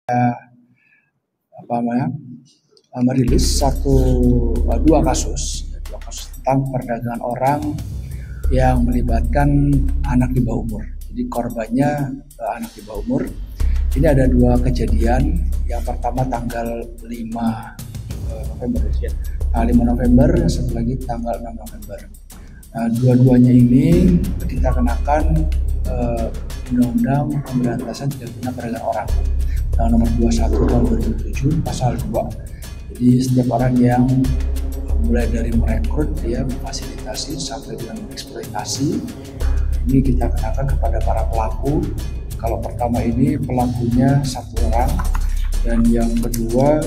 apa namanya merilis dua kasus tentang perdagangan orang yang melibatkan anak di bawah umur. Jadi korbannya anak di bawah umur. Ini ada dua kejadian. Yang pertama tanggal 5 November, yang 5 November, satu lagi tanggal 6 November. Nah, dua-duanya ini kita kenakan Undang-Undang Pemberantasan Tindak Pidana Perdagangan Orang, nomor 21 tahun 2007 pasal 2. Jadi setiap orang yang mulai dari merekrut, dia memfasilitasi sampai dengan eksploitasi, ini kita kenakan kepada para pelaku. Kalau pertama ini pelakunya satu orang, dan yang kedua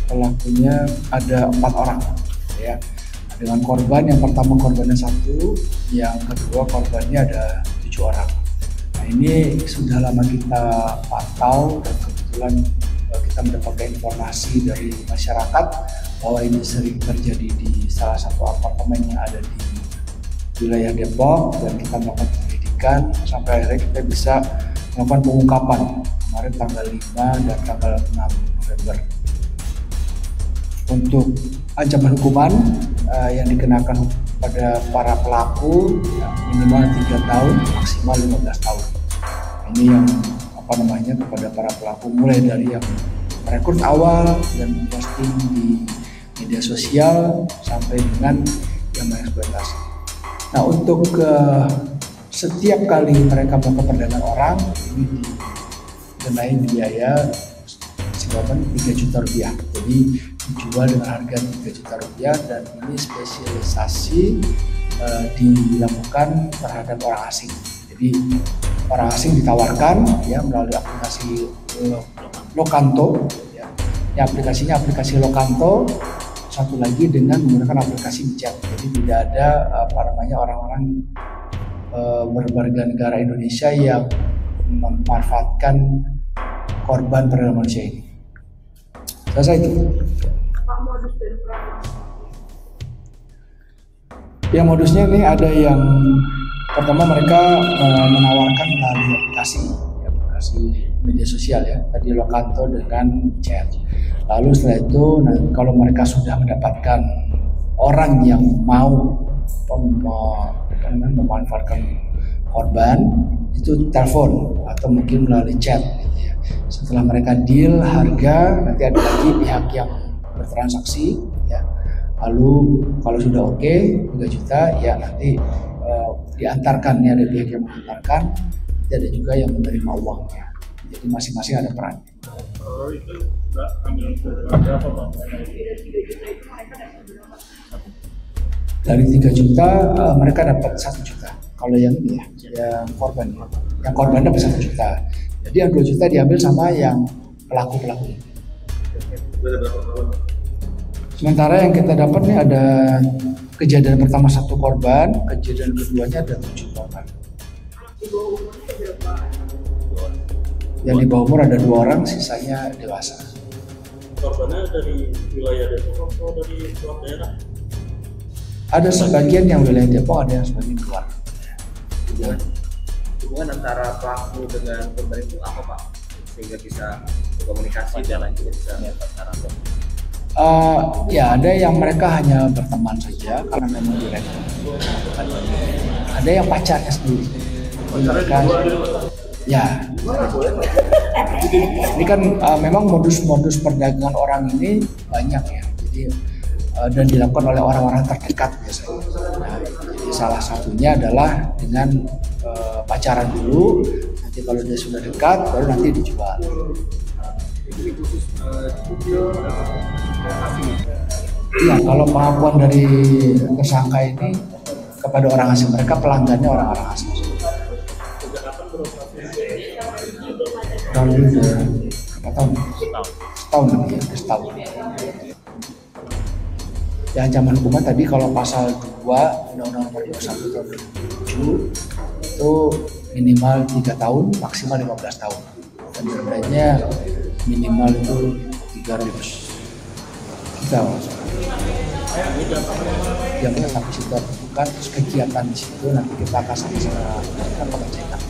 pelakunya ada 4 orang, ya. Dengan korban yang pertama korbannya 1, yang kedua korbannya ada 7 orang. Nah, ini sudah lama kita pantau dan kebetulan kita mendapatkan informasi dari masyarakat bahwa ini sering terjadi di salah satu apartemen yang ada di wilayah Depok, dan kita melakukan penyelidikan sampai akhirnya kita bisa melakukan pengungkapan kemarin tanggal 5 dan tanggal 6 November. Untuk ancaman hukuman yang dikenakan pada para pelaku minimal 3 tahun, maksimal 15 tahun. Ini yang kepada para pelaku, mulai dari yang merekrut awal dan posting di media sosial sampai dengan yang mengeksploitasi. Nah, untuk setiap kali mereka melakukan perdagangan orang, ini dikenai biaya sekitar 3 juta rupiah. Jadi dijual dengan harga 3 juta rupiah, dan ini spesialisasi dilakukan terhadap orang asing. Jadi orang asing ditawarkan ya melalui aplikasi Lokanto, ya. Ini aplikasi Lokanto. Satu lagi dengan menggunakan aplikasi WeChat. Jadi tidak ada orang-orang berwarga negara Indonesia yang memanfaatkan korban perdagangan manusia ini. Selesai itu. Yang modusnya ini ada yang pertama mereka menawarkan melalui aplikasi media sosial, ya, tadi Lokanto dengan chat. Lalu setelah itu, kalau mereka sudah mendapatkan orang yang mau memanfaatkan korban, itu telepon atau mungkin melalui chat, gitu ya. Setelah mereka deal harga, nanti ada lagi pihak yang bertransaksi, ya. Lalu kalau sudah oke 3 juta, ya nanti diantarkan, ya, ada pihak yang mengantarkan, ada juga yang menerima uangnya. Jadi masing-masing ada peran. Itu sudah ambil berapa, Pak? Dari 3 juta mereka dapat 1 juta. Kalau yang ini yang korban, yang korban dapat 1 juta. Jadi yang 2 juta diambil sama yang pelaku. Sudah berapa tahun? Sementara yang kita dapat nih, ada kejadian pertama 1 korban, kejadian keduanya ada 7 korban. Yang di bawah umur ada 2 orang, sisanya dewasa. Korbannya dari wilayah Depok atau dari luar daerah? Ada sebagian yang wilayah Depok, ada yang sebagian keluar. Hubungan antara pelaku dengan korban itu apa, Pak? Sehingga bisa berkomunikasi dan juga bisa bertarung. Ya, ada yang mereka hanya berteman saja karena memang direktur. Ada yang pacarnya sendiri. Mereka, ya. Ini kan memang modus perdagangan orang ini banyak, ya. Jadi dan dilakukan oleh orang-orang terdekat biasanya. Nah, jadi salah satunya adalah dengan pacaran dulu. Nanti kalau dia sudah dekat, baru nanti dijual. Iya, kalau pengakuan dari tersangka ini kepada orang asing, mereka pelanggannya orang-orang asing. Kalau udah berapa tahun? Setahun lebih, ya, setahun. Ya, ancaman hukuman tadi kalau pasal 2 Undang-Undang Nomor 21 tahun 2007 itu minimal 3 tahun, maksimal 15 tahun. Dan dendanya minimal itu 300 juta. Yang sampai situ bukan kegiatan di situ, nanti kita akan sama-sama pengecekan.